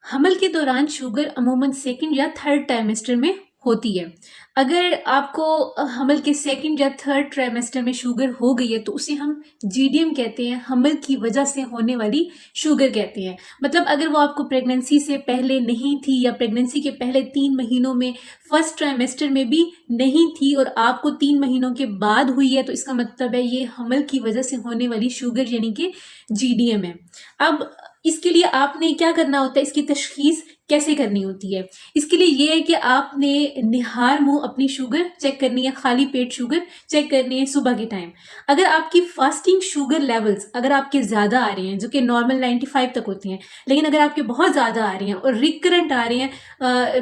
हमल के दौरान शुगर अमूमन सेकंड या थर्ड ट्राइमेस्टर में होती है। अगर आपको हमल के सेकंड या थर्ड ट्राइमेस्टर में शुगर हो गई है तो उसे हम जीडीएम कहते हैं, हमल की वजह से होने वाली शुगर कहते हैं। मतलब अगर वो आपको प्रेगनेंसी से पहले नहीं थी या प्रेगनेंसी के पहले 3 महीनों में फर्स्ट ट्राइमेस्टर में भी नहीं थी और आपको 3 महीनों के बाद हुई है तो इसका मतलब है ये हमल की वजह से होने वाली शुगर यानी कि जीडीएम है। अब इसके लिए आपने क्या करना होता है, इसकी तशखीस कैसे करनी होती है? इसके लिए ये है कि आपने निहार मुंह अपनी शुगर चेक करनी है, खाली पेट शुगर चेक करनी है सुबह के टाइम। अगर आपकी फास्टिंग शुगर लेवल्स अगर आपके ज़्यादा आ रही हैं, जो कि नॉर्मल 95 तक होती हैं, लेकिन अगर आपके बहुत ज़्यादा आ रही हैं और रिकरेंट आ रही हैं,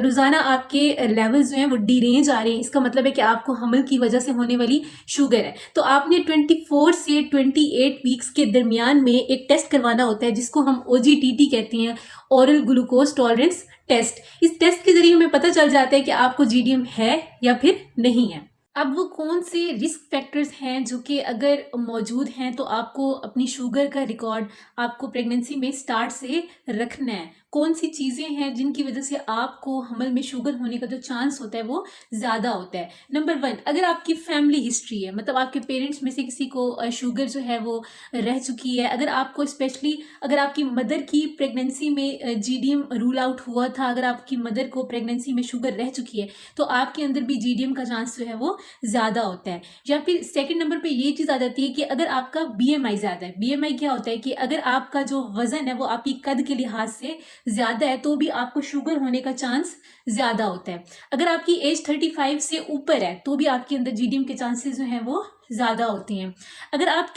रोज़ाना आपके लेवल्स जो हैं वो डिरेंज आ रही हैं, इसका मतलब है कि आपको हमल की वजह से होने वाली शुगर है। तो आपने 24 से 28 वीक्स के दरमियान में एक टेस्ट करवाना होता है जिसको हम OGTT कहते हैं, ओरल ग्लूकोज टॉलरेंस टेस्ट। इस टेस्ट के जरिए हमें पता चल जाता है कि आपको जीडीएम है या फिर नहीं है। अब वो कौन से रिस्क फैक्टर्स हैं जो कि अगर मौजूद हैं तो आपको अपनी शुगर का रिकॉर्ड आपको प्रेगनेंसी में स्टार्ट से रखना है। कौन सी चीज़ें हैं जिनकी वजह से आपको हमल में शुगर होने का जो चांस होता है वो ज़्यादा होता है। नंबर 1, अगर आपकी फैमिली हिस्ट्री है, मतलब आपके पेरेंट्स में से किसी को शुगर जो है वो रह चुकी है, अगर आपको स्पेशली अगर आपकी मदर की प्रेगनेंसी में जीडीएम रूल आउट हुआ था, अगर आपकी मदर को प्रेगनेंसी में शुगर रह चुकी है तो आपके अंदर भी जीडीएम का चांस जो है वो ज़्यादा होता है। या फिर सेकंड नंबर पे ये चीज़ आ जाती है कि अगर आपका बीएमआई ज़्यादा है। बीएमआई क्या होता है कि अगर आपका जो वज़न है वो आपकी कद के लिहाज से ज़्यादा है तो भी आपको शुगर होने का चांस ज़्यादा होता है। अगर आपकी एज 35 से ऊपर है तो भी आपके अंदर जीडीएम के चांसेस जो हैं वो ज़्यादा होती हैं। अगर आप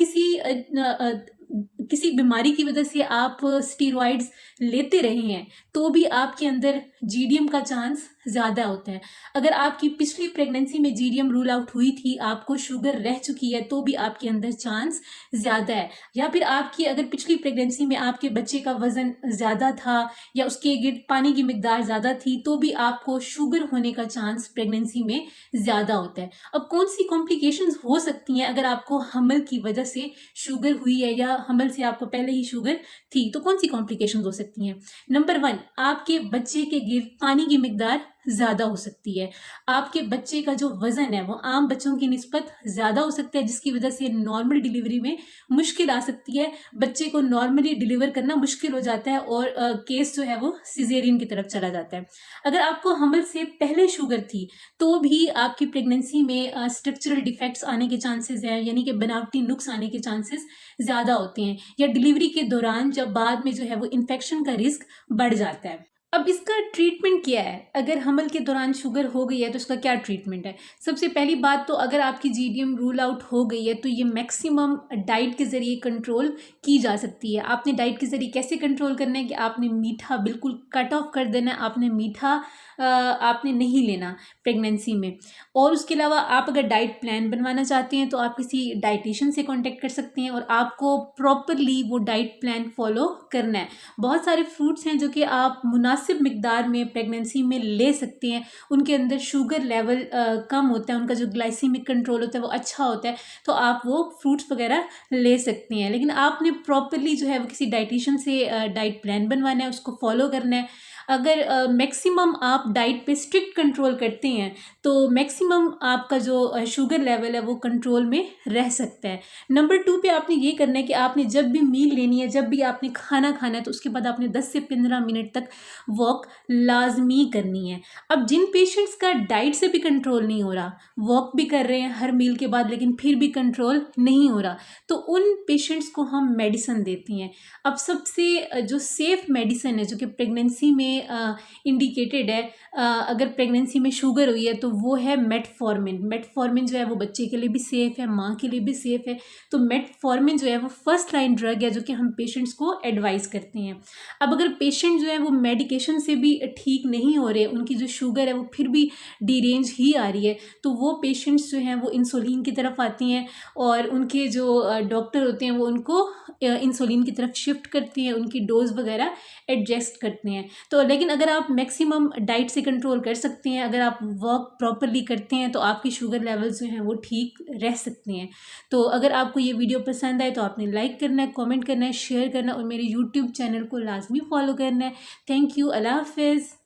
किसी बीमारी की वजह से आप स्टीरॉइड्स लेते रहे हैं तो भी आपके अंदर जीडीएम का चांस ज़्यादा होता है। अगर आपकी पिछली प्रेगनेंसी में जीडीएम रूल आउट हुई थी, आपको शुगर रह चुकी है तो भी आपके अंदर चांस ज़्यादा है। या फिर आपकी अगर पिछली प्रेगनेंसी में आपके बच्चे का वज़न ज़्यादा था या उसके गिर्द पानी की मिकदार ज़्यादा थी तो भी आपको शुगर होने का चांस प्रेगनेंसी में ज़्यादा होता है। अब कौन सी कॉम्प्लिकेशंस हो सकती हैं अगर आपको हमल की वजह से शुगर हुई है या हमल से आपको पहले ही शुगर थी, तो कौन सी कॉम्प्लिकेशंस हो सकती हैं? नंबर 1, आपके बच्चे के गिर्द पानी की मिकदार ज़्यादा हो सकती है। आपके बच्चे का जो वज़न है वो आम बच्चों की निस्बत ज़्यादा हो सकता है जिसकी वजह से नॉर्मल डिलीवरी में मुश्किल आ सकती है। बच्चे को नॉर्मली डिलीवर करना मुश्किल हो जाता है और केस जो है वो सिजेरियन की तरफ चला जाता है। अगर आपको हमल से पहले शुगर थी तो भी आपकी प्रेगनेंसी में स्ट्रक्चरल डिफेक्ट्स आने के चांसेस हैं, यानी कि बनावटी नुक्स आने के चांसेस ज़्यादा होते हैं, या डिलीवरी के दौरान जब बाद में जो है वो इन्फेक्शन का रिस्क बढ़ जाता है। अब इसका ट्रीटमेंट क्या है? अगर हमल के दौरान शुगर हो गई है तो इसका क्या ट्रीटमेंट है? सबसे पहली बात तो अगर आपकी जीडीएम रूल आउट हो गई है तो ये मैक्सिमम डाइट के ज़रिए कंट्रोल की जा सकती है। आपने डाइट के ज़रिए कैसे कंट्रोल करना है कि आपने मीठा बिल्कुल कट ऑफ कर देना है, आपने मीठा आपने नहीं लेना प्रेगनेंसी में। और उसके अलावा आप अगर डाइट प्लान बनवाना चाहते हैं तो आप किसी डाइटिशियन से कांटेक्ट कर सकते हैं और आपको प्रॉपरली वो डाइट प्लान फॉलो करना है। बहुत सारे फ्रूट्स हैं जो कि आप मुनासिब मिकदार में प्रेगनेंसी में ले सकते हैं। उनके अंदर शुगर लेवल कम होता है, उनका जो ग्लाइसीमिक कंट्रोल होता है वो अच्छा होता है, तो आप वो फ्रूट्स वगैरह ले सकते हैं। लेकिन आपने प्रॉपरली जो है वो किसी डाइटिशियन से डाइट प्लान बनवाना है, उसको फॉलो करना है। अगर मैक्सिमम आप डाइट पे स्ट्रिक्ट कंट्रोल करते हैं तो मैक्सिमम आपका जो शुगर लेवल है वो कंट्रोल में रह सकता है। नंबर 2 पे आपने ये करना है कि आपने जब भी मील लेनी है, जब भी आपने खाना खाना है तो उसके बाद आपने 10 से 15 मिनट तक वॉक लाजमी करनी है। अब जिन पेशेंट्स का डाइट से भी कंट्रोल नहीं हो रहा, वॉक भी कर रहे हैं हर मील के बाद लेकिन फिर भी कंट्रोल नहीं हो रहा, तो उन पेशेंट्स को हम मेडिसिन देते हैं। अब सबसे जो सेफ मेडिसिन है जो कि प्रेगनेंसी में इंडिकेटेड है, अगर प्रेगनेंसी में शुगर हुई है तो वो है मेटफॉर्मिन। मेटफॉर्मिन जो है वो बच्चे के लिए भी सेफ़ है, माँ के लिए भी सेफ़ है। तो मेटफॉर्मिन जो है वो फर्स्ट लाइन ड्रग है जो कि हम पेशेंट्स को एडवाइस करते हैं। अब अगर पेशेंट जो है वो मेडिकेशन से भी ठीक नहीं हो रहे, उनकी जो शुगर है वो फिर भी डीरेंज ही आ रही है, तो वो पेशेंट्स जो हैं वो इंसुलिन की तरफ आती हैं और उनके जो डॉक्टर होते हैं वो उनको इंसुलिन की तरफ शिफ्ट करते हैं, उनकी डोज वगैरह एडजस्ट करते हैं। तो लेकिन अगर आप मैक्सिमम डाइट से कंट्रोल कर सकते हैं, अगर आप वर्क प्रॉपरली करते हैं तो आपकी शुगर लेवल्स जो हैं वो ठीक रह सकते हैं। तो अगर आपको ये वीडियो पसंद आए तो आपने लाइक करना है, कमेंट करना है, शेयर करना है और मेरे यूट्यूब चैनल को लाजमी फॉलो करना है। Thank you. अल्लाह हाफिज़।